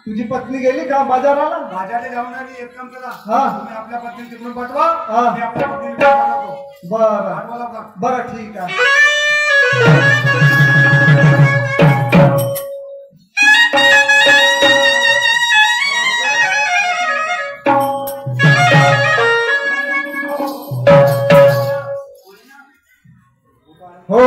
तुझी पत्नी गेली का बाजाराला? बाजाराला जाऊन आली. एक काम करा, तुम्ही आपल्या पत्नीला तिकडून पाठवा, मी आपल्या पत्नीला पाठवतो. बरं ठीक आहे. हो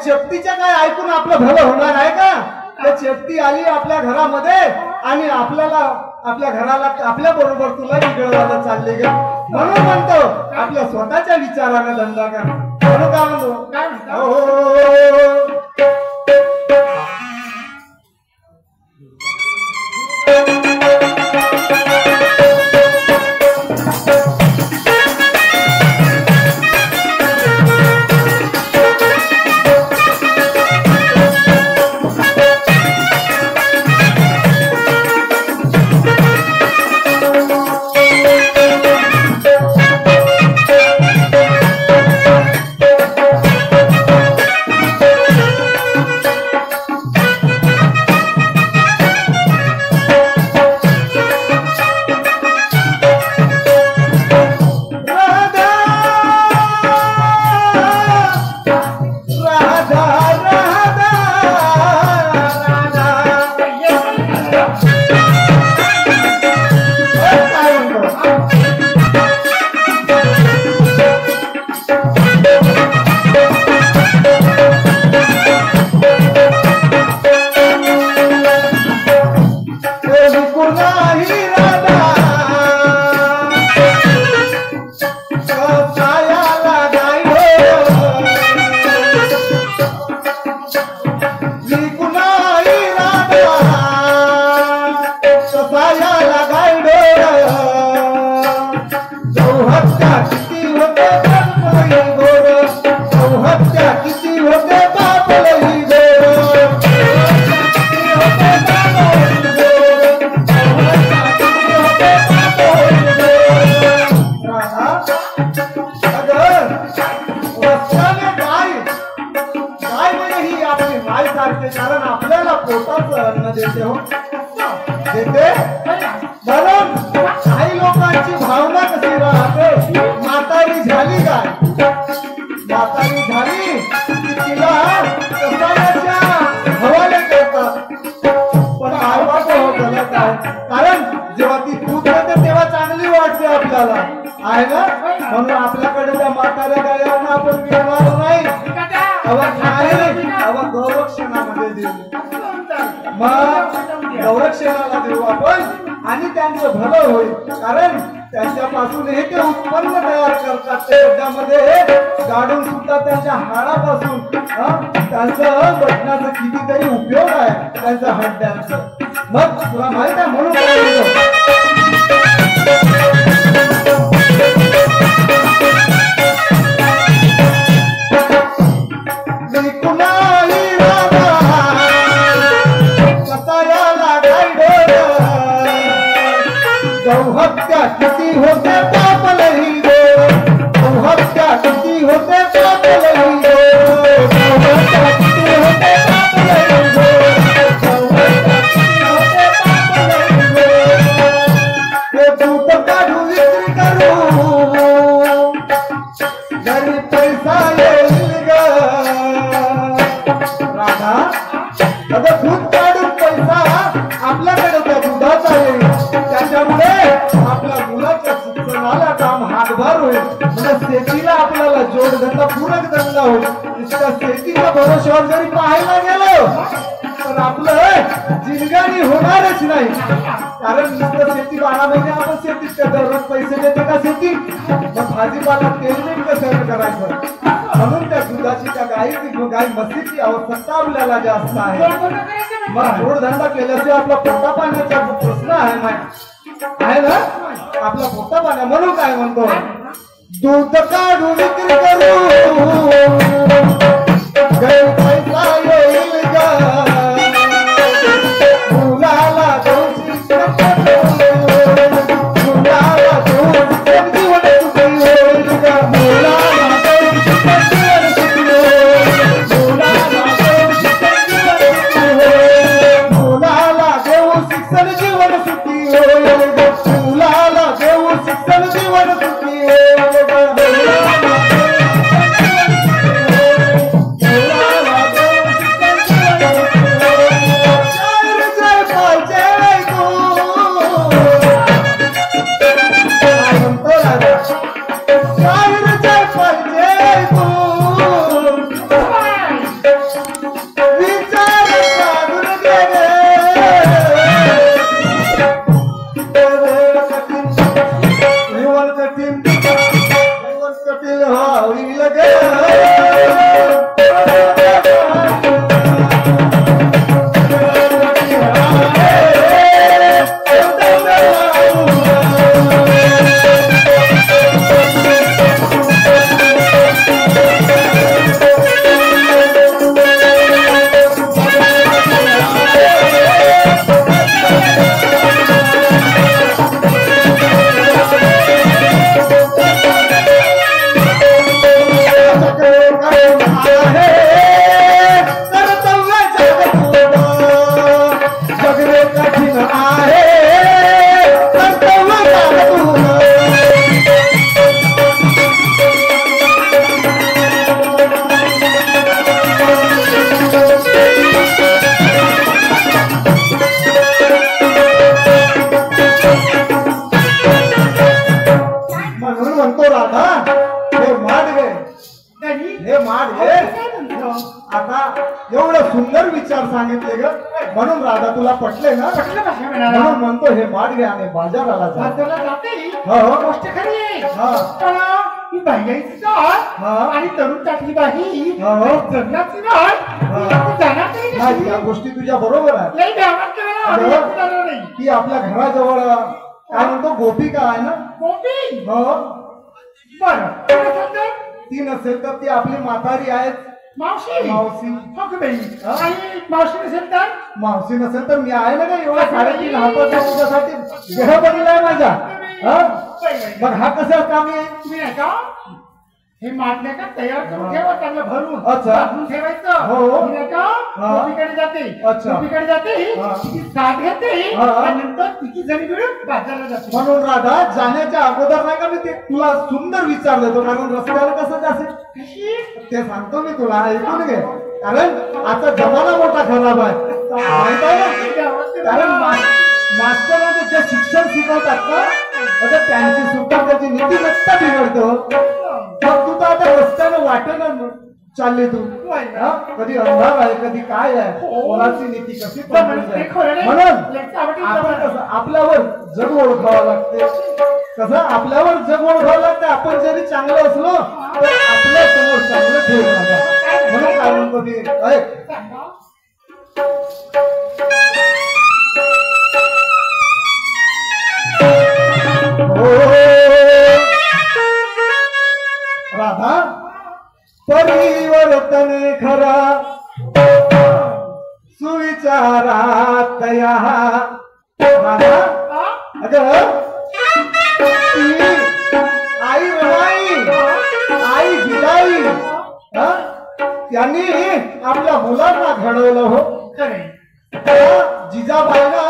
चेपटीच्या काय ऐकून आपलं भलं होणार आहे का? त्या चेपटी आली आपल्या घरामध्ये आणि आपल्याला आपल्या घराला आपल्या बरोबर तुला बिघडवायला चालले गे. म्हणून म्हणतो आपल्या स्वतःच्या विचाराने धंदा कर. म्हणून काय म्हणतो कारण आपल्याला पोटाचं अन्न देते हो देते. म्हणून काही लोकांची भावना कशी राहते, म्हातारी झाली काय, म्हातारी झाली की तिला कसाल्याच्या हवाले करतात. पण आवाज हो गलत आहे. कारण जेव्हा ती दूध देते तेव्हा चांगली वाटते आपल्याला आहे ना. म्हणून आपल्याकडे त्या म्हाताऱ्या गायांना आपण घेणार नाही. गौरक्षणामध्ये देऊ, मग गौरक्षणाला देऊ आपण आणि त्यांचं भलं होईल. कारण त्यांच्यापासून हे ते उत्पन्न तयार करतात. त्याच्यामध्ये गाडून सुद्धा त्यांच्या हाडापासून त्यांचं बटनाचं कितीतरी उपयोग आहे त्यांच्या हड्ड्यांचं. मग तुला माहित आहे म्हणून हत्या किती होते पाप लही दो, हत्या किती होते पाप लही दो, हत्या किती होते पाप लही दो, हत्या किती होते पाप लही दो. हे दूध काढू विक्री करू घरी पैसा येईल ग राधा. आता दूध काढून पैसा आपल्याकडे त्या दुधाचा येईल. त्याच्यामुळे आपल्या मुलाच्या शिक्षणाला काम हातभार होईल. म्हणजे शेतीला आपल्याला जोडधंदा पूरक धंदा होईल. त्या शेतीच्या भरोश्यावर जरी पाहायला गेलो तर आपलं जिंदगानी होणारच नाही. कारण नुसतं शेती 12 महिने आपण शेतीत दररोज पैसे देते का शेती. मग भाजीपाला तेलमीठ कसं करायचं. म्हणून त्या दुधाची त्या गायीची गाय म्हशीची आवश्यकता आपल्याला जास्त आहे. मग जोडधंदा केल्याशिवाय आपला पोटा पाण्याचा प्रश्न आहे ना आपला पोटा पाण्या. म्हणून काय म्हणतो दूध काढू विक्री करू घरी पैसा येईल ग मुलाला दोषी सुंदर विचार सांगितले ग, म्हणून राधा तुला पटले ना? पटलं भाषा म्हणाला. म्हणून म्हणतो हे माठ घे आणि बाजाराला जा. बाजारला जाते हो, हो. गोष्ट खरी आहे. हा. पण ही बाईची जात हा. आणि तरुण टाकली बाई हा. जगण्याची वाट हा. ती जाणार तरी नाही, कशी? या गोष्टी तुझ्या बरोबर आहे. लई ध्यानात ठेवा, आम्ही बरोबर. एकटं जाणार नाही. ती आपल्या घराजवळ काय म्हणतो गोपिका आहे ना? कोणती? हो. बरं कोण असेल तर? ती नसेल तर ती आपली म्हातारी आहे. मावशी मावशी. हो की बाई हा. आणि मावशी नसेल तर मावशी नसेल तर मी आहे ना का एवढा 3.5 हाताचा तुझ्यासाठी देह बनलाय माझा. हा? मग हा कसा कामी आहे? तुम्ही नाही का हे मारले का तयार करून ठेवा चांगलं भरून अच्छा. बांधून ठेवायचं. हो. मी नाही का हा. गोपीकडे जाते. अच्छा. गोपीकडे जाते हा. तिची साथ घेते हा. आणि नंतर तिची जणी मिळून बाजारला जाते. म्हणून राधा जाण्याच्या अगोदर नाही का मी ते तुला सुंदर विचार देतो, कारण रस्त्यावर कसं जाशील कशी? ते सांगतो मी तुला, ऐकून घे. कारण आता जमाना मोठा खराब आहे माहित आहे ना? कारण मास्तरांचे जे शिक्षण शिकवतात ना, आता त्यांची सुद्धा त्याची नीतिमत्ता बिघडतो. मग तू तर आता रस्त्यानं वाटेनं चालले तू. हा? कधी अंधार आहे, कधी काय आहे, कोणाची नीती कशी पकडून जाईल. म्हणून आपण कसं आपल्यावर जग ओळखावं लागते. कसं आपल्यावर जग ओळखावं लागते. आपण जरी चांगलं असलो तर आपल्या समोर चांगलं ठेवू नका. म्हणून काय म्हणतो मी, ऐक. राधा परिवर्तन खरा सुविचारात या. राधा अगं ती आई रमाई, आई जिजाई, त्यांनी आपल्या मुलांना घडवलं हो. जिजाबाईला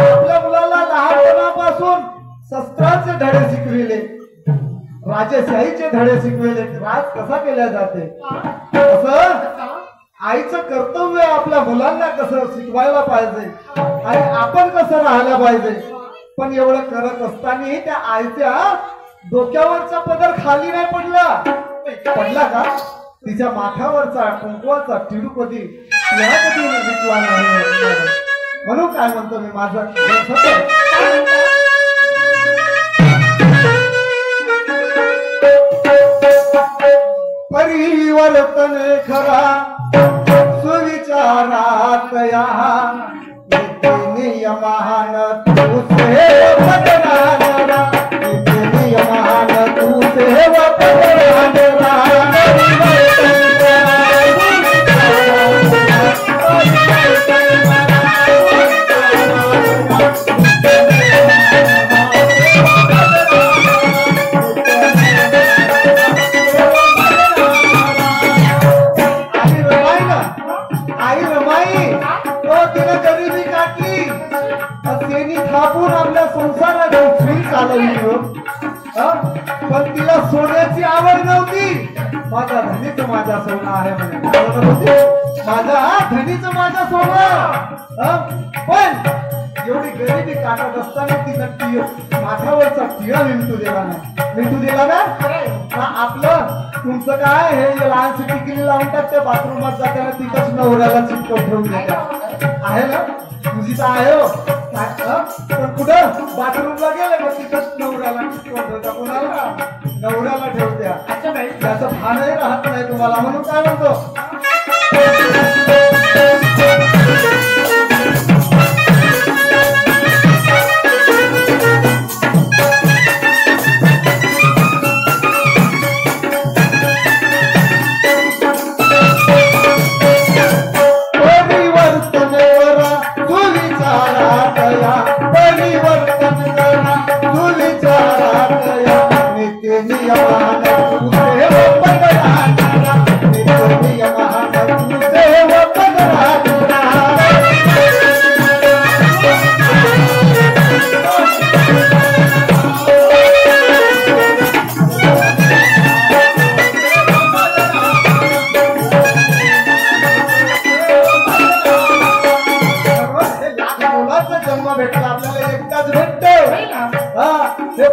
आपल्या मुलाला लहानपणापासून शस्त्राचे धडे शिकविले, राजेशाहीचे धडे शिकविले, राज कसा केला जाते असं आईचं कर्तव्य आपल्या मुलांना कसं शिकवायला पाहिजे आणि आपण कसं राहायला पाहिजे. पण एवढं करत असताना त्या आईच्या डोक्यावरचा पदर खाली नाही पडला का? तिच्या माथ्यावरचा कुंकवाचा तिरुपती या कधी विकला नाही. म्हणून काय म्हणतो मी, माझं परिवर्तन खरा सुविचारात या. नियमान तू सेव पदरानरा, नियमान तू सेव पदरानरा. पण तिला सोन्याची आवड नव्हती. माझा धनीच माझा सोना आहे म्हणे. माझा धनीच माझा सोना. पण एवढी गरिबी काटत असताना तिनं माथ्यावरचा टिळा विंटू दिला नाही. विंटू दिला ना आपलं तुमचं काय हे लहानशी टिकली लावून टाकते बाथरूमात जाताना तिथंच नवऱ्याला चिपकवून ठेवून देत्या. आहे ना तुझी तर आहे हो. पण कुठं बाथरूमला गेलं का तिथंच नवऱ्याला चिपकवून ठेवता. कोणाला? नवऱ्याला ठेवत्या. त्याचं भानही राहत नाही तुम्हाला. म्हणून काय म्हणतो,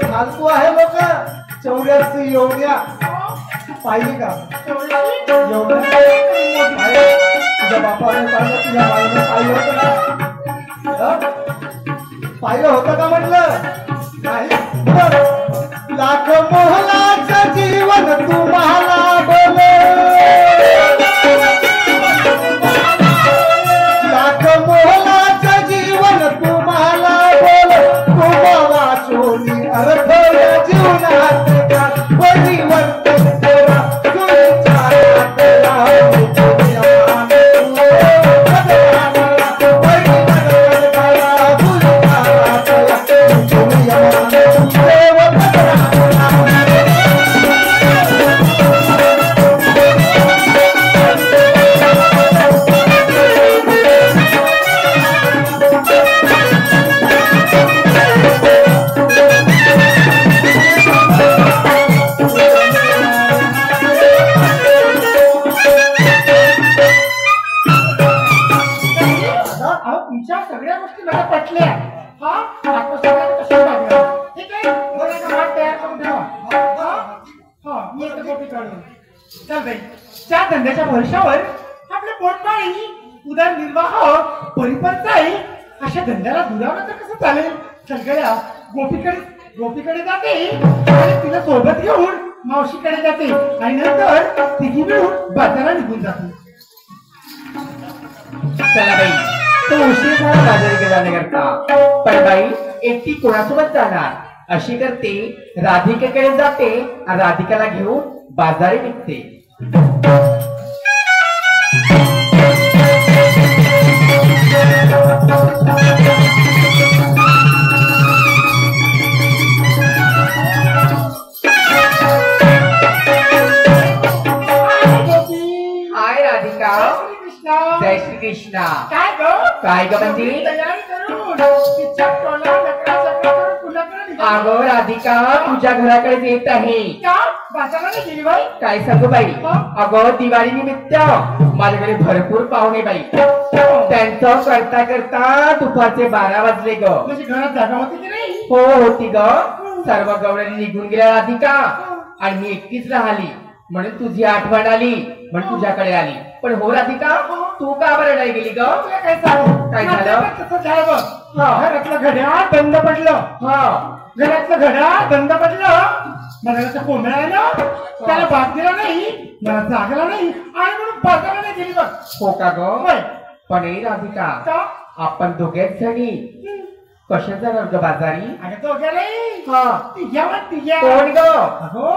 फालतू आहे लोक. 84 एवढ्या पाहिली का? एवढ्या तुझ्या बापाने पाहिलं, तुझ्या माईने पाहिलं होतं का? पाहिलं होतं का म्हटलं? नाही. लाख मोहलाचं जीवन तुम्हाला बोले, लाख मोहलाचं जीवन तुम्हाला बोले, तुम्हाला शोधी अर्थ या जीवनात का परिवर्तन करा तुमच्या सगळ्या गोष्टी मला पटल्या. हा आता सगळ्यांना कसं लागलं ठीक आहे. मला वाट तयार करून ठेवा. हा मी एक गोपी काढून चल बाई. त्या धंद्याच्या वर्षावर आपले पोटपाणी उदरनिर्वाह परिपंत जाईल. अशा धंद्याला दुरावलं तर कसं चालेल. सगळ्या गोपीकडे जाते आणि तिला सोबत घेऊन मावशीकडे जाते आणि नंतर तिघी मिळून बाजारात निघून जाते. चला बाई, तो उशीर झाला बाजारी जाण्याकरता. पण बाई एकटी कोणासोबत जाणार अशी करते, राधिकेकडे जाते आणि राधिकाला घेऊन बाजारी निघते. हाय राधिका. जय श्री कृष्णा. काय ग म्हणजे तयारी करून तिच्या टोला लकडा करून कुणाकडे अगं राधिका तुझ्या घराकडे येत आहे. का बाजाराला गेली बाई. काय सांगू बाई, अगं दिवाळी निमित्त माझ्याकडे भरपूर पाहुणे बाई. त्यांचं करता करता दुपारचे 12 वाजले ग. म्हणजे घरात जागा होती की नाही. हो होती ग. सर्व गवळणी निघून गेल्या राधिका आणि मी एकटीच राहिली. म्हणून तुझी आठवण आली म्हणून तुझ्याकडे आली. पण हो राधिका तू का बरं नाही गेली ग. तुला काय सांगू. काय झालं? तसं झालं बघ. घरातलं घड्याळ बंद पडलं. घरातलं घड्याळ बंद पडलं. मला कोंबड्या आहे ना त्याला भाग दिला नाही, मला जागला नाही आणि म्हणून बाजाराला नाही गेली बघ. हो का ग. होय. पण हे राधिका का आपण दोघेच जणी कशा जाणार ग बाजारी. अगं तो गेले हा तिघ्या कोण ग. अगो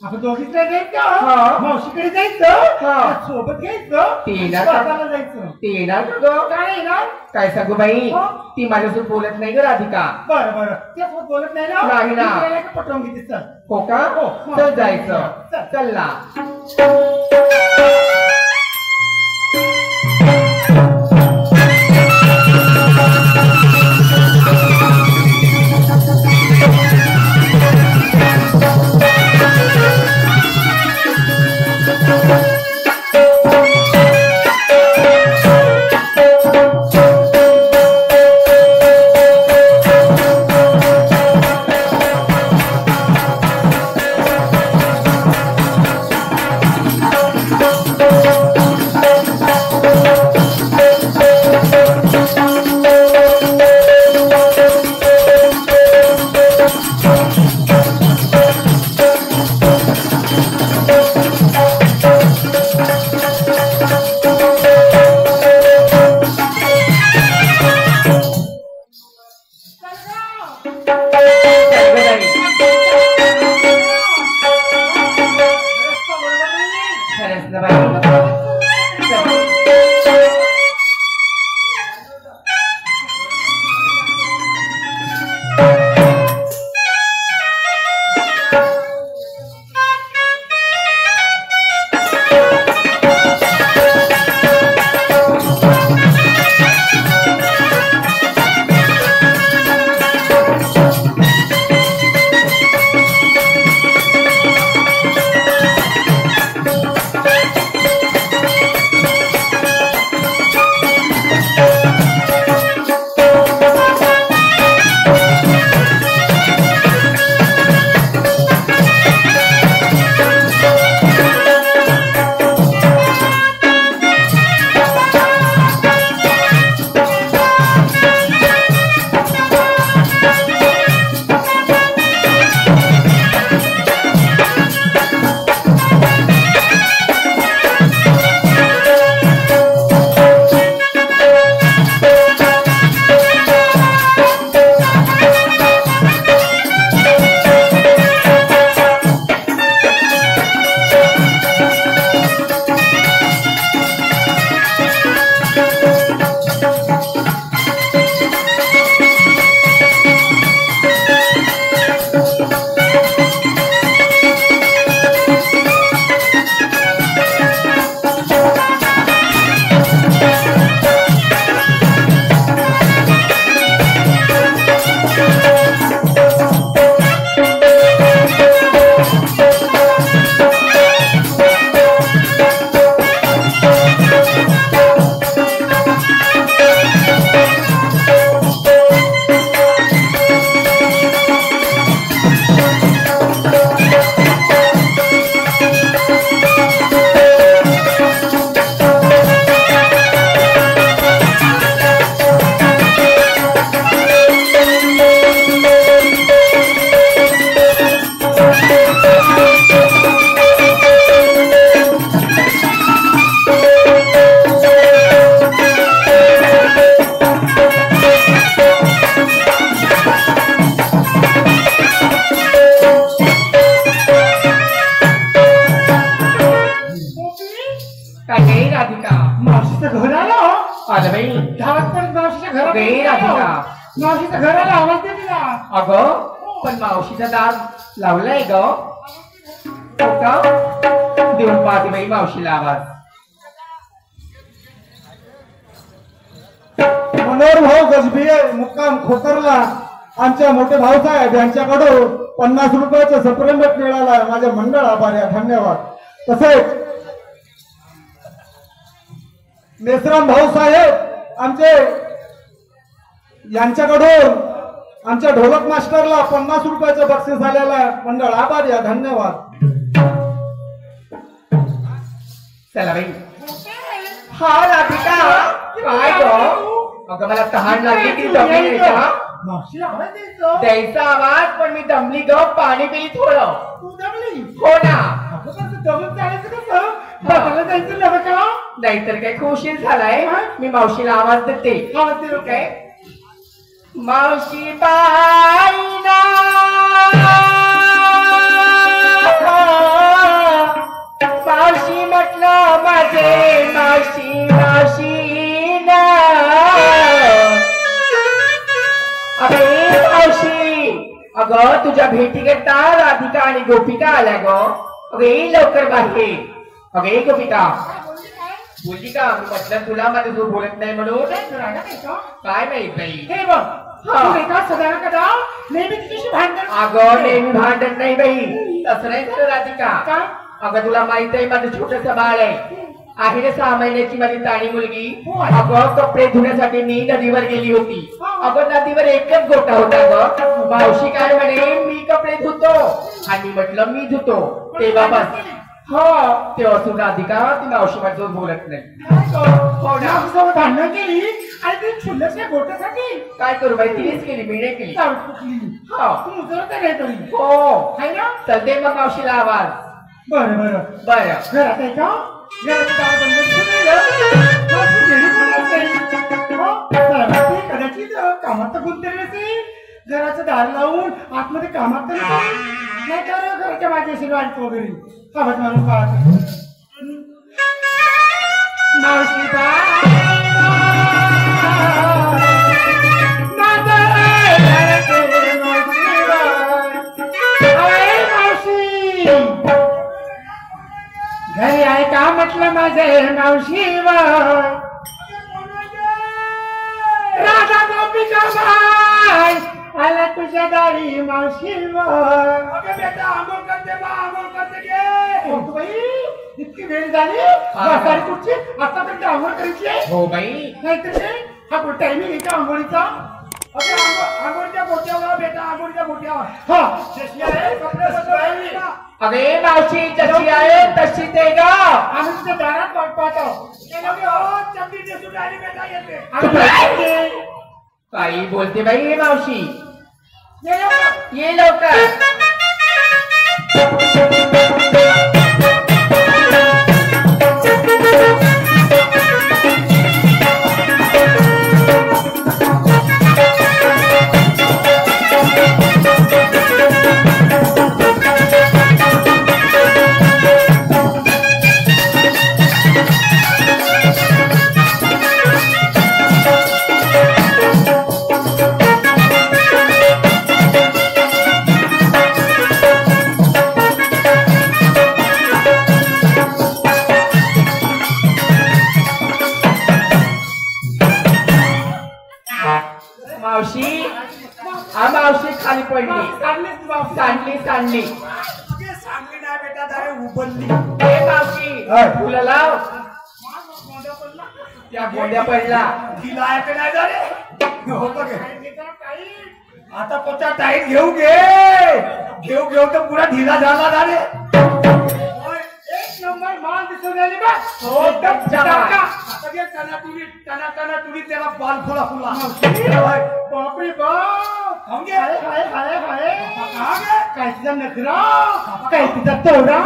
आपण दोघीच नाही हा. जायचं. मावशीकडे जायचं. हा. सोबत घ्यायचं. ते येणार का? बाजाराला जायचं. ते येणार का ग. काय येणार. काय सांगू बाई, हा. ती माझ्यासोबत बोलत नाही ग राधिका. बरं बरं त्यासोबत बोलत नाही ना. नाही ना. मी तिला का पटवून घेते. चल हो का. हो. चल जायचं. चल. चल ना. अगं राधिका, मावशीच्या घराला आवाज दे तिला. अगं पण मावशीचा दार लावलाय ग. हो का? देऊन पाहते बाई मावशीला आवाज. मनोहर भाऊ गजबिये मुक्काम खोकरला आमच्या मोठे भाऊसाहेब यांच्याकडून 50 रुपयाचं सप्रेमट मिळाला. माझ्या मंडळ आभारी आहे, धन्यवाद. तसेच मेसराम भाऊसाहेब आमचे यांच्याकडून आमच्या ढोलक मास्टरला 50 रुपयाचं बक्षीस आलेलं आहे. मंडळ आभारी आहे, धन्यवाद. चला बाई. हा राधिका, काय ग? अगं मला तहान लागली की दमली नाही का? मावशीला आवाज द्यायचं. द्यायचा आवाज, पण मी दमली ग. पाणी पिली थोडं. तू दमली. हो ना. अगं पण तू दमून चालायचं कसं? बाबाला जायचं नव्हे का? नाहीतर काय खुशील झालाय. मी मावशीला आवाज देते. आवाज दे. काय? मावशी बाईना मावशी म्हटलं माझे मावशी मावशी ना. अरे मावशी, अगं तुझ्या भेटीकरता राधिका आणि गोपिका आल्या ग. अगे लवकर बाहेर. अगे गोपिका, बोलली का? मी म्हटलं तुला माझ्यासोबत बोलत नाही म्हणून. काय माहित बाई. हे बघ, तू एका सदा कदा नेहमी तिच्याशी भांडण. अगं नेहमी भांडण नाही बाई. तसं नाही झालं राधिका. काय? अगं तुला माहित आहे माझं छोटस बाळ आहे ना 6 महिन्याची माझी ताणी मुलगी. अगं कपडे धुण्यासाठी मी नदीवर गेली होती. अगं नदीवर एकच गोटा होता ग. मावशी काय म्हणे, मी कपडे धुतो. आणि म्हटलं मी धुतो. तेव्हा बस हो तेव्हा तू राधिका ती मावशी माझ्यासोबत बोलत नाही. हो ना, सोबत भांडण केली आणि ती क्षुल्लकच्या गोट्यासाठी. काय करू बाई, तिनेच केली, मी नाही केली. चावट कुठली. हो तू उजळत नाही तरी. हो आहे ना? चल दे मग मावशीला आवाज. बरं बरं. बरं घरात आहे का? घरात दार बंद ठेवलेलं. तू गेली कोणाच नाही. हो? मला वाटते कदाचित कामात तर गुंतलेली नसेल. घराचं दार लावून आतमध्ये कामात तर नाही तर घराच्या माझ्याशी वाटतो वगैरे. कामात मारून पाहतो. मावशी घरी आहे का म्हटलं माझे मावशीवर. राधा गोपिका बाई आला तुझ्या दारी मावशीवर. आंघोळ करते बा, आंघोळ करते गे. बाई इतकी वेळ झाली. म्हातारी कुठची आतापर्यंत आंघोळ करायची. हो बाई. नाहीतर हा कुठे टायमिंग आहे का आंघोळीचा? आंघोळच्या बोट्यावर बेटा, आंघोळच्या बोट्यावर. हा कपडे बदलवायचे का? अगे मावशी जशी आहे तशी ते ग. आम्ही तुझ्या दारात वाट पाहतो. चपली नेसून राहिली बेटा येते. काही बोलते बाई मावशी. ये लवकर. ये लवकर. मावशी मावशी खाली पडली. सांडली सांडली. सांगली नाही बेटा, दारे उबलली. ए मावशी फुलं लाव. त्या गोंड्या पडला. तिला ऐक नाही झाले होत आता पोचा टाईट घेऊ घेऊ तर पुरा ढिला झाला झाले. एक नंबर माल दिसून आली बा. टना तुरी त्याला बाल फुला फुला. बापरे बाप. काय तिचा नखरा, काय तिचा तोडा.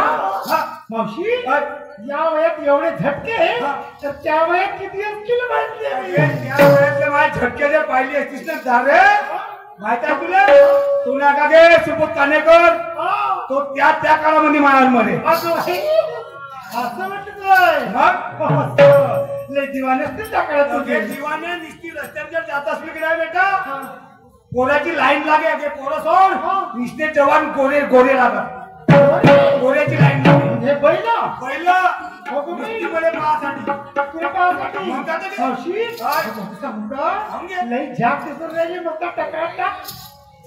मावशी या वयात एवढे झटके तर त्या वयात किती असतील माहिती. त्या वेळेस माझ्या झटके पाहिली असतीस ना दारे माहिती आहे तुला. तुला का गे सुबोध कानेकर तो त्या काळामध्ये महाराजमध्ये असं वाटतंय. लय दिवाने असतील त्याकडे तुझे दिवाने निश्चित रस्त्यात जर जात असले की नाही बेटा पोराची लाईन लागे ते पोरं सोड निश्चित जवान गोरे गोरे लागत गोऱ्याची लाईन लागे हे पहिला पहिलं मध्ये पाहासाठी लई झाक दिसून राहिली मग टकरा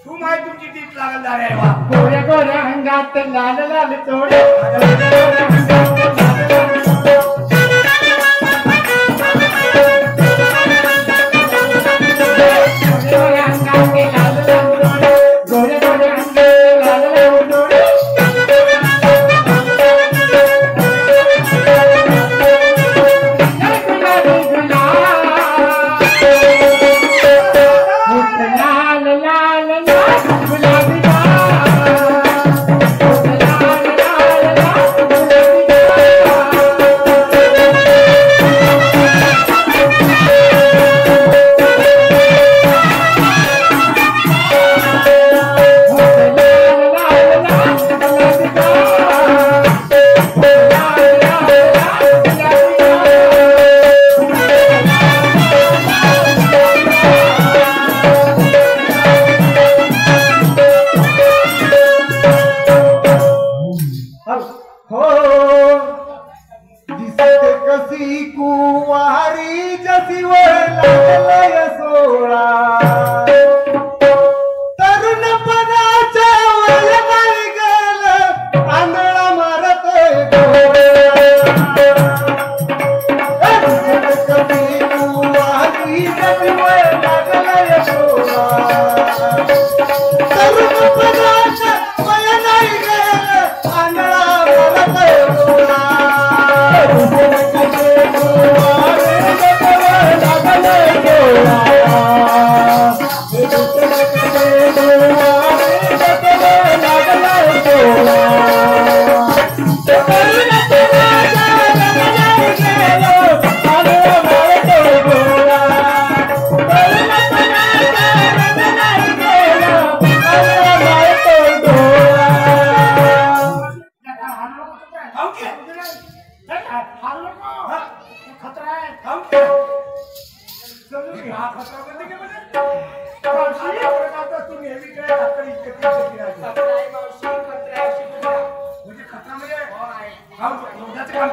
तू माहिती तुमची टीप लागल झाले वा गोऱ्या गोऱ्या अंगात लाल लाल चोळे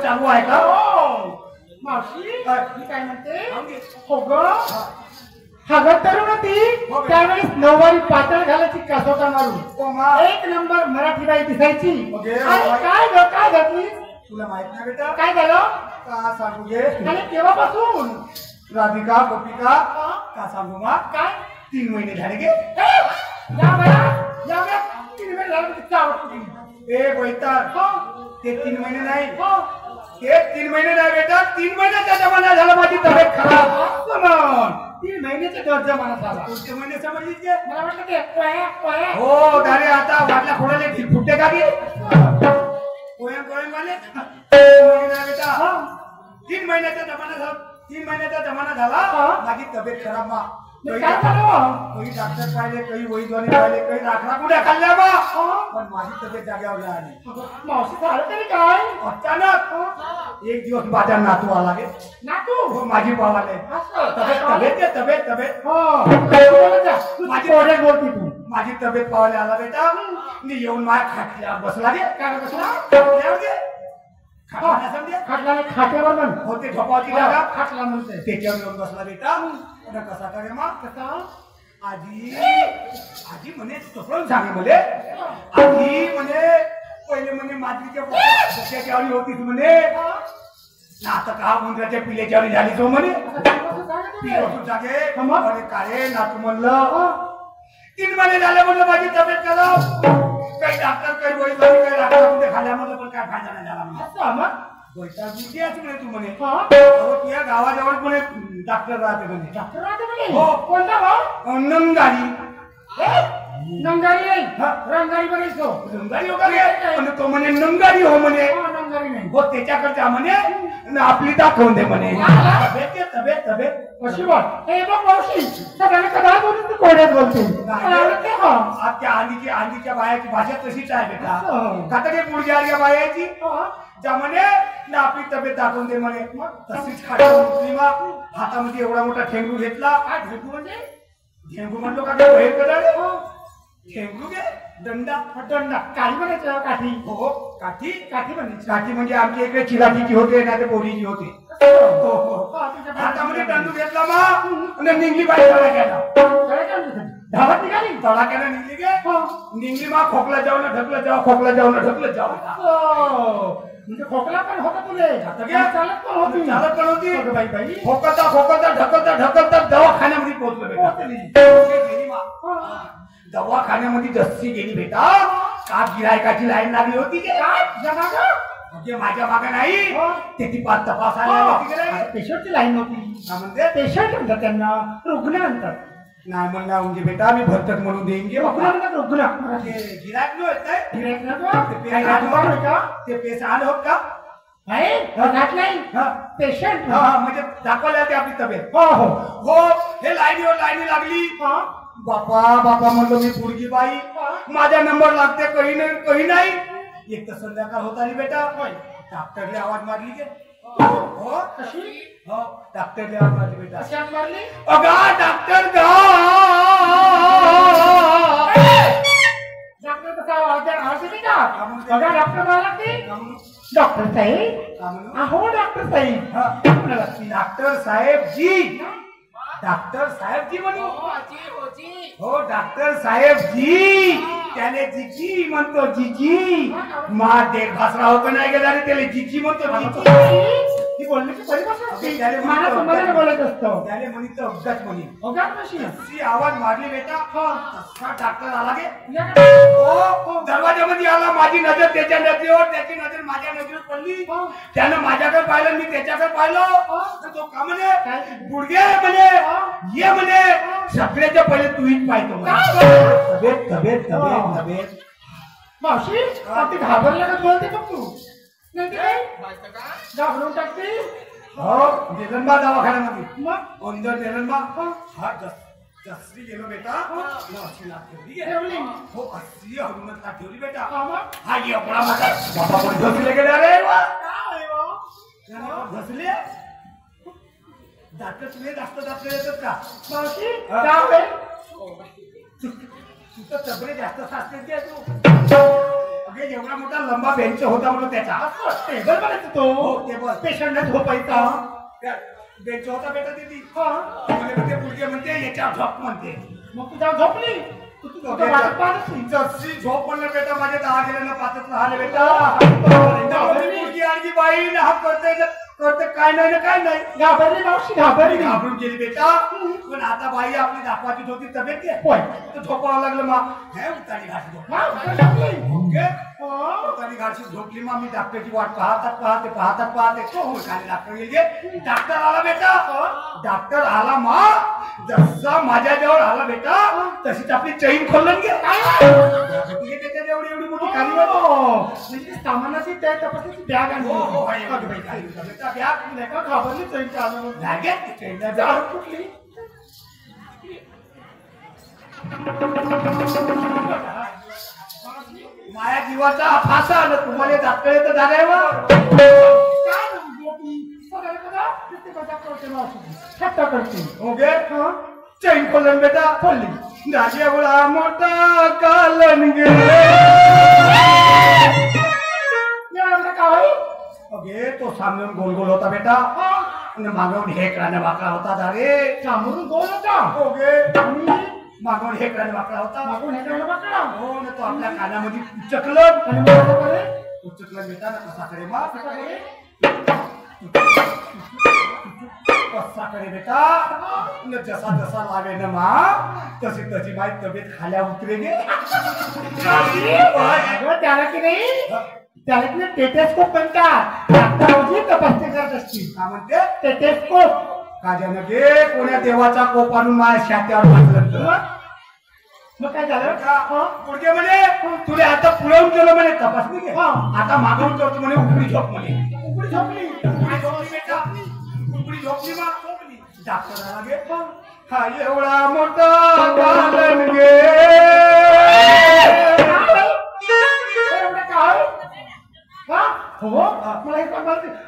चालू आहे का मावशी मी काय म्हणते हो ग हगत तरुण ती त्यावेळेस नऊवारी पातळ घालायची कसोटा मारून एक नंबर मराठी बाई दिसायची काय घातली तुला माहित नाही बेटा काय झालं का सांगू घे आणि केव्हापासून राधिका गोपिका का सांगू मा काय 3 महिने झाले गे या बया 3 महिने झाले किती आवडतो ए बैतार ते 3 महिने नाही ते 3 महिने नाही बेटा 3 महिन्याचा जमाना झाला माझी तब्येत खराब 3 महिन्याचा जमाना झाला पुढच्या महिने समजलीच गे मला वाटतं ते पोया हो दारे आता वाटल्या खोडाले ढील फुटते का गे पोया माले बेटा 3 महिन्याचा जमाना झाला 3 महिन्याचा जमाना झाला माझी तब्येत खराब मा काय झालं काही डॉक्टर पाहिले काही वैद्यवानी पाहिले काही राखला कुठे खाल्ल्या बा पण माझी तब्येत जाग्यावर आली मावशी झालं तरी काय अचानक एक दिवस माझा नातू आला गे नातू माझी पावाले तब्येत माझी पोरे बोलती तू माझी तब्येत पावाले आला बेटा मी येऊन माझ्या खाटल्यावर बसला गे काय बसला खाटल्यावर गे खाट्यावर म्हण होते झोपावची जागा खाटला म्हणते त्याच्यावर येऊन बसला बेटा कसा करे मा कसा आजी म्हणे तसं सांगे म्हणे आजी म्हणे पहिले म्हणे मातीच्या बोक्याच्या होतीस म्हणे आता का मुंद्राच्या पिल्याच्या झाली तो म्हणे जागे काळे नातू म्हणलं 3 महिने झाले म्हणलं माझी तब्येत खराब काही डॉक्टर काही वैद्यवानी काही डॉक्टर खाल्ल्या म्हणलं पण काय फायदा नाही झाला म्हणे म्हणे तू म्हणे तुझ्या गावाजवळ म्हणे डॉक्टर राहते म्हणे हो कोणता भाऊ नंगारी नंगारी नाही रंगारी बघायचो नंगारी हो का तो म्हणे नंगारी हो म्हणे नंगारी नाही हो त्याच्याकडच्या म्हणे आपली दाखवून दे म्हणे तब्येत कशी बोल हे बघ मावशी सगळ्यांना कदा बोलून तू कोड्यात बोलते त्या आधीच्या बायाची भाषा तशीच आहे बेटा खाता ते पुढच्या बायाची जा म्हणे ना आपली तब्येत दाखवून दे म्हणे. तशीच खाली उठली मा हातामध्ये एवढा मोठा ठेंगू घेतला. काय ढेकू म्हणजे ठेंगू म्हणलो का काय बाहेर करा ठेंगू घे दंडा दंडा काठी म्हणायचं काठी. हो काठी काठी म्हणायची. काठी म्हणजे आमच्या इकडे चिलाटीची होते ना ते बोरीची होते. हो हो हातामध्ये दंडू घेतला मा आणि निघली बाई तळाक्याला. धावत निघाली. तळाक्याला निघली गे निघली मा खोकला जाऊन ढकलत जाऊ खोकला जाऊन ढकलत जाऊ. म्हणजे खोकला पण होता तुले. चालत पण होती. चालत पण होती. बाई बाई खोकलता खोकलता ढकलता ढकलता दवाखान्यामध्ये पोहोचलो. दवाखान्यामध्ये जस्सी गेली बेटा का गिरायकाची लाईन लागली होती म्हणजे माझ्या मागे नाही ते ती पाच तपासायला पेशंटची लाईन नव्हती. म्हणजे पेशंट म्हणतात त्यांना रुग्ण म्हणतात. नाही म्हणणार म्हणजे बेटा मी भरतक म्हणून देईन गे रुग्ण म्हणतात रुग्ण. गिरायक न होत गिरायक ते पेश आलं होत का नाही पेशंट म्हणजे दाखवल्या ते आपली तब्येत. हो हो हो हे लाईनी लागली. बापा बापा म्हणलो मी पुढची बाई माझा नंबर लागते काही नाही. एक तर संध्याकाळ होत आली बेटा डॉक्टरने आवाज मारली गे. हो कशी हो डॉक्टरने आवाज मारली बेटा. कशी मारली. अगा डॉक्टर डॉक्टर कसा आवाज देते का. बघा डॉक्टर मला लागते. डॉक्टर साहेब अहो डॉक्टर साहेब डॉक्टर साहेब जी डॉक्टर साहेब जी म्हणू. हो डॉक्टर साहेब जी त्याने जीजी म्हणतो जीजी मा देख भासरा हो का नाही गेला रे त्याला जीजी म्हणतो जीजी. ती बोलण्याची परिभाषा असते. त्याने मला समजायला बोलत असतो. त्याने म्हणित अवघात म्हणे अवघात कशी ती आवाज मारली बेटा. तसा डॉक्टर आला गे. हो दरवाजामध्ये आला माझी नजर त्याच्या नजरेवर त्याची नजर माझ्या नजरेवर पडली. त्यानं माझ्याकडे पाहिलं मी त्याच्याकडे पाहिलं. तो का म्हणे गुडघे म्हणे ये म्हणे सगळ्याच्या पहिले तूच पाहतो तब्येत तब्येत तब्येत तब्येत. मावशी ती घाबरल्या का बोलते बघ तू. नाही घाबरून टाकते. हो निलंबा दवाखान्यामध्ये मग अंदर निलंबा हा जसरी गेलो बेटा अशी लाट ठेवली. हो अशी हरुणच लाट ठेवली बेटा. हा एवढा मोठा बाबा पण झसले गेले. अरे झसले दात तुले जास्त दाखले येतात का मावशी जाऊ तुझं तबरे जास्त साचते तू. अगे एवढा मोठा लंबा बेंच होता म्हणून त्याचा टेबल बनायचं तो. हो टेबल पेशंटला झोपायचा. बेंच होता बेटा तिथे. ते पुढचे म्हणते याच्यावर झोप म्हणते. मग तू जाऊ झोपली. तू वाटत पाहत जशी झोप म्हणलं बेटा माझ्या 10 गेल्यानं पाचच राहिले बेटा. मुलगी आणखी बाई ना हा करते काय नाही ना काय नाही. घाबरली मावशी घाबरली. घाबरून गेली बेटा. पण आता बाई आपली दाखवायची होती तब्येत घे तर झोपावं लागलं मा हे उतारी घाशी उतारी घाशी झोपली मा. मी डॉक्टरची वाट पाहते खाली डॉक्टर गेले. डॉक्टर आला बेटा. डॉक्टर आला मा जसा माझ्या जवळ आला बेटा तशीच आपली चैन खोलून घे. त्याच्या एवढी एवढी मोठी खाली म्हणजे सामानाची त्या तपासण्याची बॅग आणली. बॅग घाबरली चैन बॅगेत कुठली. माझ्या जीवाचा फासा आला तुम्हाला डॉक्टर येतं झालंय चैन खोलन बेटा खोलली. राजा एवढा मोठा कालन गे. अगे तो सामने गोल गोल होता बेटा आणि मागवून हेकराने वाकडा होता. अरे सामोरून गोल होता. मागवून हेकराने वाकडा होता. मागून हे वाकडा. हो ना तो आपल्या कानामध्ये उचकलं बेटा ना कसाकडे मा कसाकडे बेटा जसा जसा लावे ना मा तशी तशी माझी तब्येत खाल्या उतरे गे. त्याला की नाही त्याला की नाही टेटेस्कोप म्हणतात. डॉक्टरांची तपासणी करत असतील. का म्हणते टेटेस्कोप. काजानं गे कोण्या देवाचा कोप आणून माझ्या शात्यावर घातलं. मग काय झालं. पुढे म्हणे तुला आता पुढवून केलं म्हणे तपासणी घे. आता मागवून करतो म्हणे उकडी झोप म्हणे. उकडी झोपली. बेटा उकडी झोपली मा डॉक्टर आला गे. हा एवढा मोठा कालन गे. हो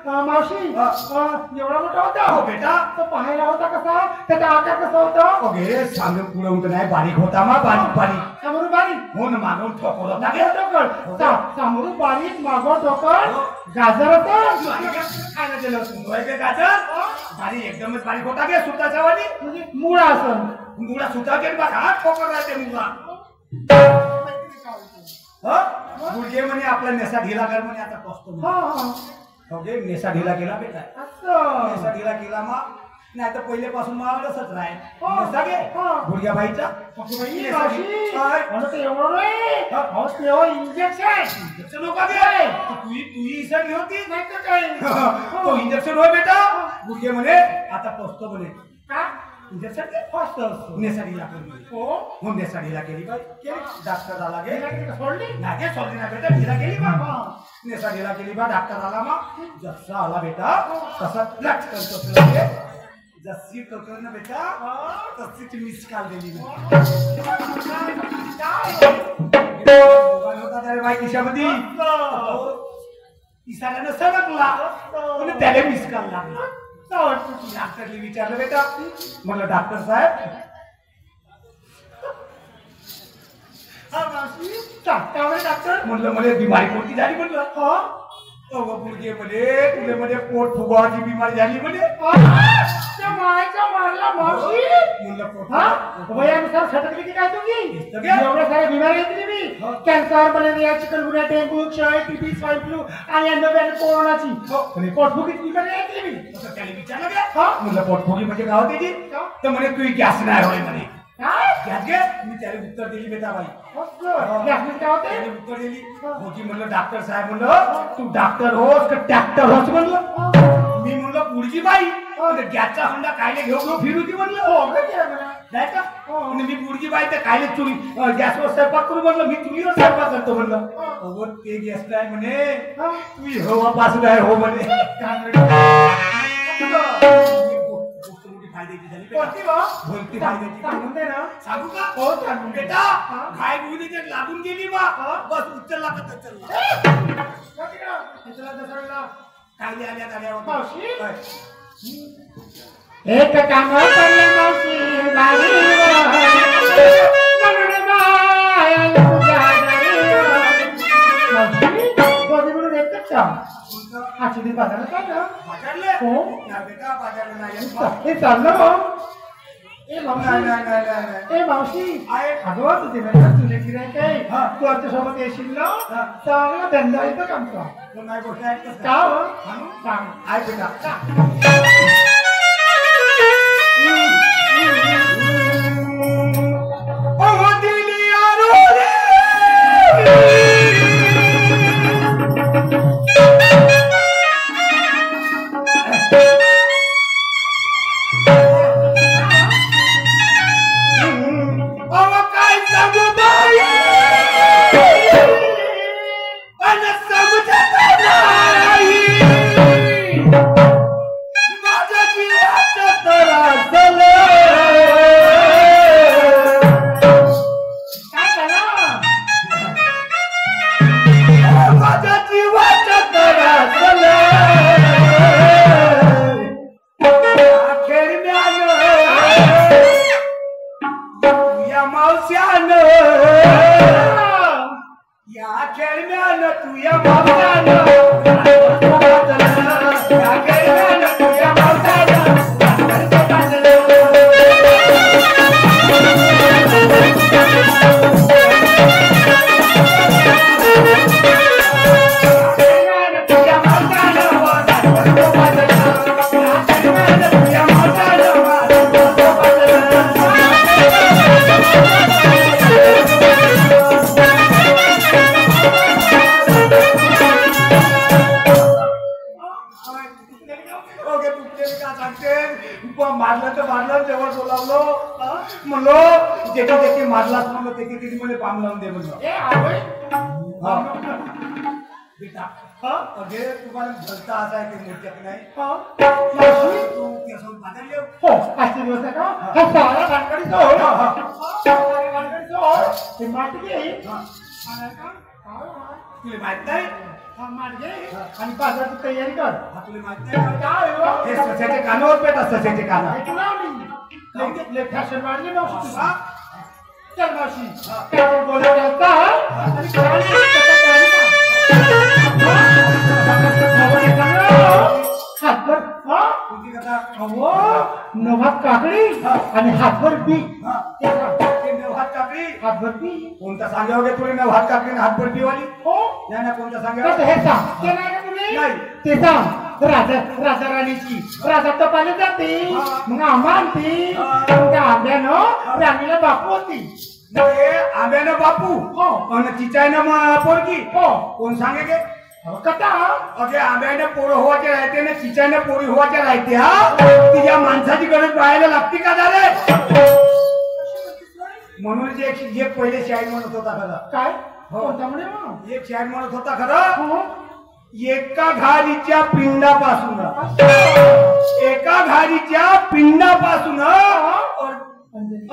मावशी एवढा मोठा हो होता बेटा तो पाहायला होता कसा त्याचा आकार कसा होता अगे सांग पुढे होत नाही बारीक होता मा बारीक बारीक समोर बारीक हो ना मागून ठोकर होता मागं टोकळ समोर बारीक मागं टोकळ गाजर होतं खायला गेलो होतो गाजर बारीक एकदमच बारीक होता गे सुताचा वाणी म्हणजे मुळा असं मुळा सुता गेली बघ हा ठोकर राहते मुळा गुडघे म्हणे आपला नेसा ढिला कर म्हणे आता पोचतो ओके नेसा ढिला केला बेटा नेसा ढिला केला मा नाही तर पहिल्यापासून मला असंच राहील नेसा घे गुडघ्या बाईचा इंजेक्शन नका घे तू इसन होती नाही तर काय तो इंजेक्शन होय बेटा गुडघे म्हणे आता पोचतो म्हणे इंजेक्शन घे फास्ट नेसा ढिला कर म्हणे हो नेसा ढिला केली बाई डॉक्टर आला गे सोडली नाही सोडली ना बेटा ढिला केली बा नेसा ढिला केली बा डॉक्टर आला मग जसा आला बेटा तसा लक्ष करतो जशी टोकर ना बेटा तशीच मिस कॉल दिली होता त्याला बाई खिशामध्ये इसाला सरकला पण त्याला मिस कॉल लागला डॉक्टरने विचारलं बेटा म्हटलं डॉक्टर साहेब डॉक्टर म्हणलं मला बिमारी कोणती झाली म्हणलं मुलगे म्हणे तुले म्हणे पोट फुगवाची बिमारी झाली म्हणे मायचा मारला मावशी म्हणलं पोट वयानुसार सटकली की काय तुम्ही एवढ्या साऱ्या बिमारी येतील मी कॅन्सर मलेरिया चिकनगुन्या डेंग्यू क्षय टीबी स्वाईन फ्लू आणि अन्नव्याधी कोरोनाची पोटफुगीची बिमारी येतील मी त्याला विचारलं म्हणलं पोटफुगी म्हणजे गाव त्याची तर म्हणे तू गॅस नाही होय म्हणे गॅस घे मी त्याला उत्तर दिली बेटा बाई त्याने उत्तर दिली मोठी म्हणलं डॉक्टर साहेब म्हणलं तू डॉक्टर होस का ट्रॅक्टर होस म्हणलं मी म्हणलं पुढची बाई गॅसचा हंडा कायले घेऊ घेऊ फिरूची म्हणलं नाही का मी पुढची बाई तर कायले चुली गॅसवर स्वयंपाक करू म्हणलं मी चुलीवर स्वयंपाक करतो म्हणलं ते गॅस नाही म्हणे तू हवा पासून आहे हो म्हणे फायद्याची झाली बोलती फायद्याची सांगू का हो सांगू बेटा घाय गुडीचे लागून गेली बा बस उचलला का चलला कायले आल्या गाड्यावर एक काम करले मावशी मावशी अगं तुझे तुझे गिरायक आहे तू आमच्यासोबत येशील ना चांगला धंदा येतो आमचा का सांग आहे बेटा तुला माहित नाही आणि बाजाराची तयारी कर. तुला माहित नाही हे सस्याचे कानावर पेटा सस्याचे काना फॅशन वाढली मावशी. चल मावशी काहीतरी बोलायला होता आणि हातभर नवात काकडी आणि हातभर बी. हातभर बी कोणता सांगावं गे तुला नवहात काकडी हातभर बीवाली हो नाही ना कोणता कसं सांगावं हे सांग ते नाही का मुली ते सांग. राजा राणीची राजा तपाले जाते मग आंबा आणते त्या आंब्यानं राणीला बापू होती. आंब्यानं बापू हो आणि चिचायनं पोरगी हो कोण सांगे गे कथा अगे आंब्याने पोरं होवाचे राहते ना चिचाने पोरी होवाचे राहते हा तिच्या माणसाची गरज पाहायला लागते का झाले म्हणून एक पहिले शाहीर म्हणत होता खरं काय हो. कोणता म्हणे मग? एक शाहीर म्हणत होता खरं हो. एका घारीच्या पिंडापासून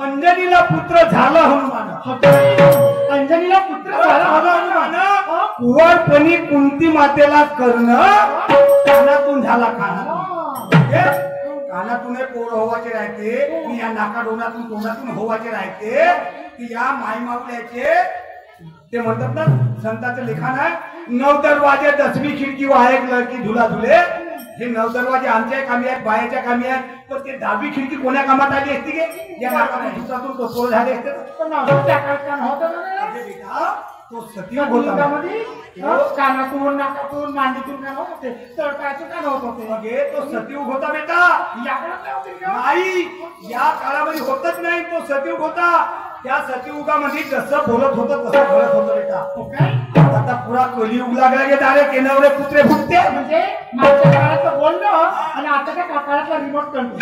अंजनीला पुत्र झाला हनुमान अंजनीला पुत्र झाला हनुमान कुवारपणी कुंती मातेला करणं कानातून झाला कानातून पोर होवाचे राहते की या नाकाडोनातून तोंडातून होवाचे राहते की या माईमावल्याचे ते म्हणतात ना संतांचं लिखाण आहे 9 दरवाजे 10वीं खिडकी व एक लडकी झुला झुले. हे 9 दरवाजे आमच्या कामी आहेत बायाच्या कामी आहेत पण ते 10वी खिडकी कोण्या कामात आली असती गे या नाकातून तो झाले असते तो सतीव होता कानातून नाकातून मांडीतून कान होत होते तळपायाचे कान होत होते. तो सतीयुग होता बेटा नाही या काळामध्ये होतच नाही तो सतीयुग होता. त्या सतीयुगामध्ये जसं बोलत होतं तसं घडत होतं बेटा. आता पुरा कलियुग लागला गे डायरेक्ट केनावरे कुत्रे फुटते म्हणजे मागच्या काळात बोललो आणि आताच्या काळातला रिमोट कंट्रोल.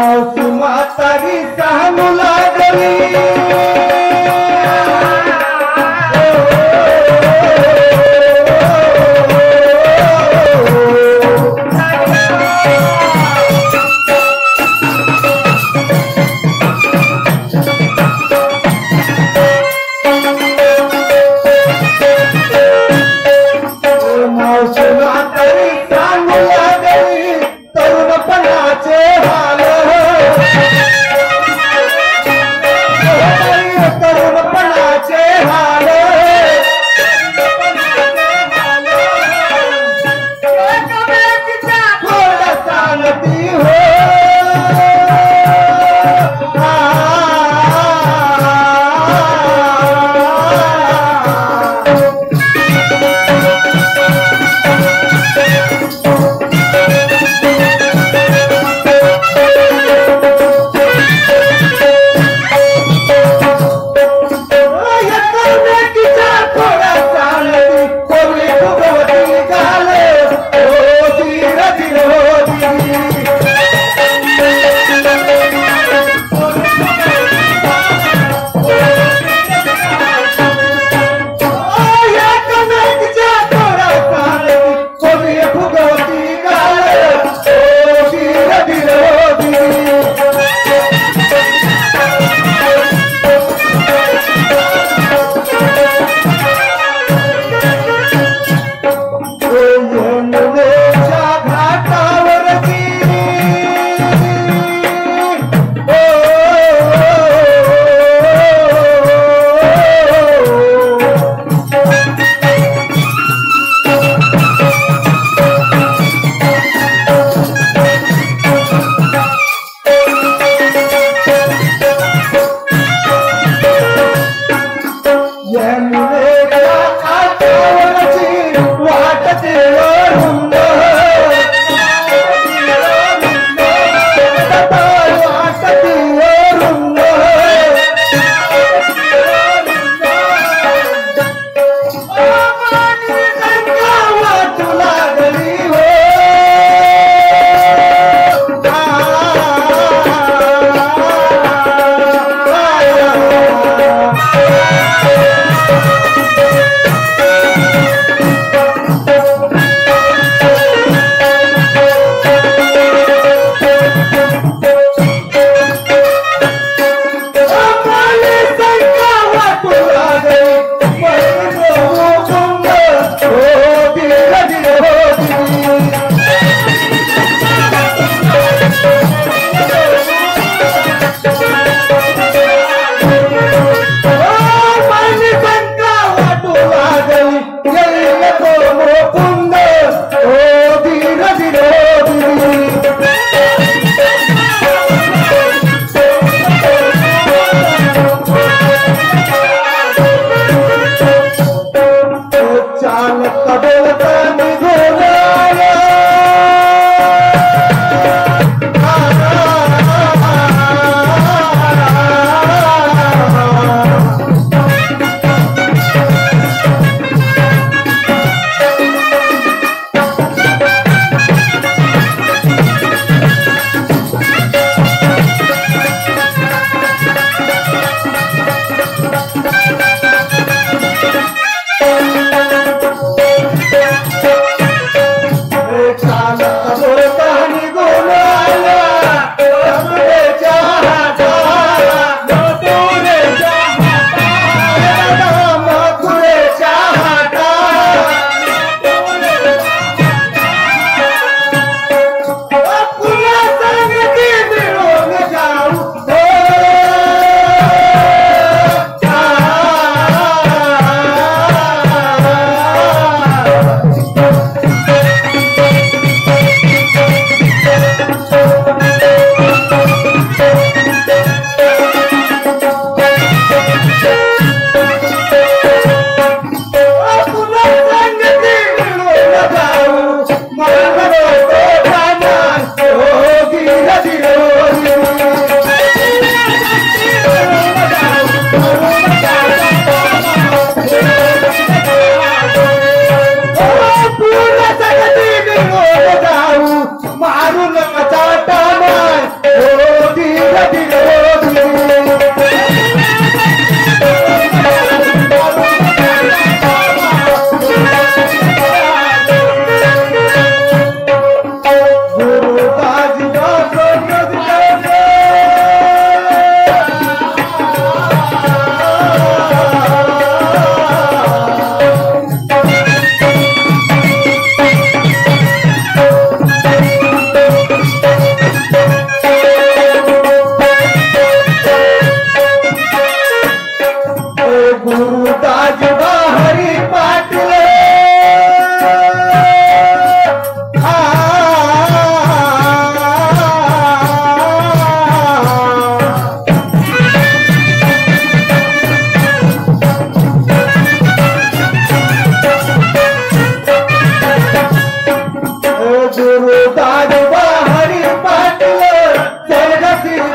मावशी म्हातारी सांगू लागली मावशी म्हातारी सांगू लागली तरुणपणाचे हाल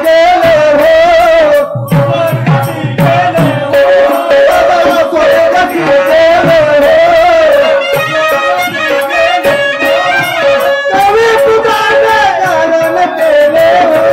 गेले हो स्वर्गाची गेले हो स्वर्गाची गेले हो कवी पुजाने गाणं केले हो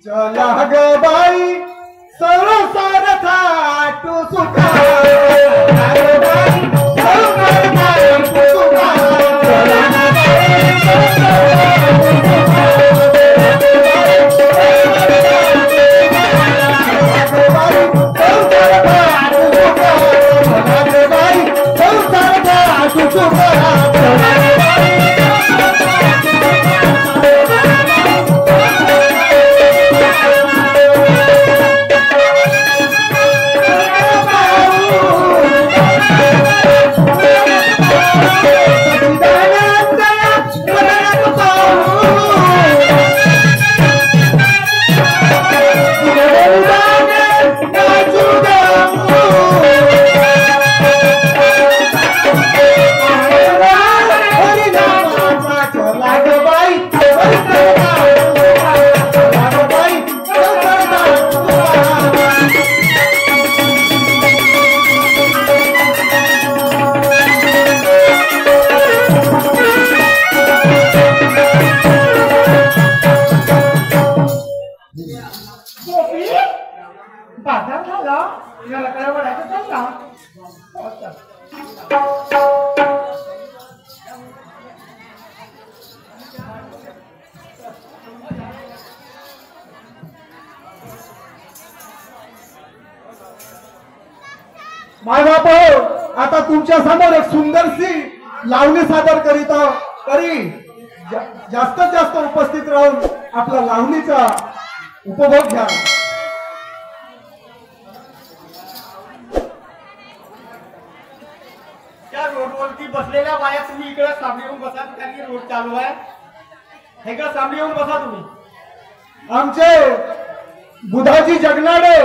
चला ग बाई संसार थाटू सुखा बाजार झाला याला काय वाढायचं चालला माय बाप आता तुमच्या समोर एक सुंदरशी लावणी सादर करीत तरी जास्तीत जास्त उपस्थित राहून आपला लावणीचा उपभोग घ्या. त्या रोडवरती बसलेल्या बाया तुम्ही इकडे सामने येऊन बसा कारण की रोड चालू आहे. इकडे सामने येऊन बसा तुम्ही. आमचे बुधाजी जगनाडे